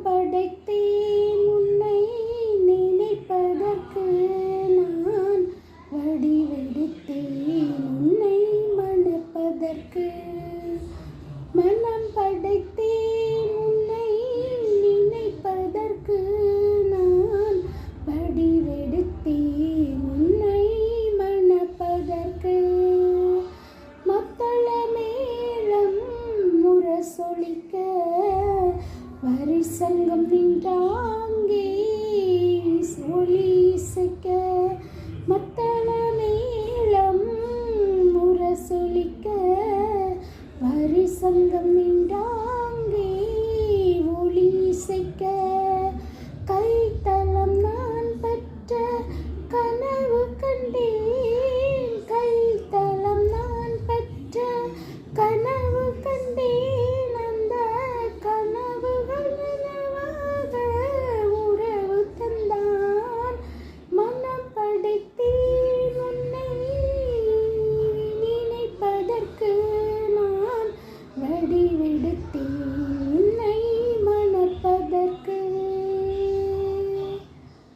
படைத்தேன் உன்னை நினைப்பதற்கு நான் வடிவெடுத்தேன் உன்னை மணப்பதற்கு மனம் படைத்தேன் உன்னை நினைப்பதற்கு நான் வடிவெடுத்தேன் உன்னை மணப்பதற்கு மத்தள மேளம் முரசொலிக்க வரிசங்கம் நின்றாங்கே ஒலி இசைக்க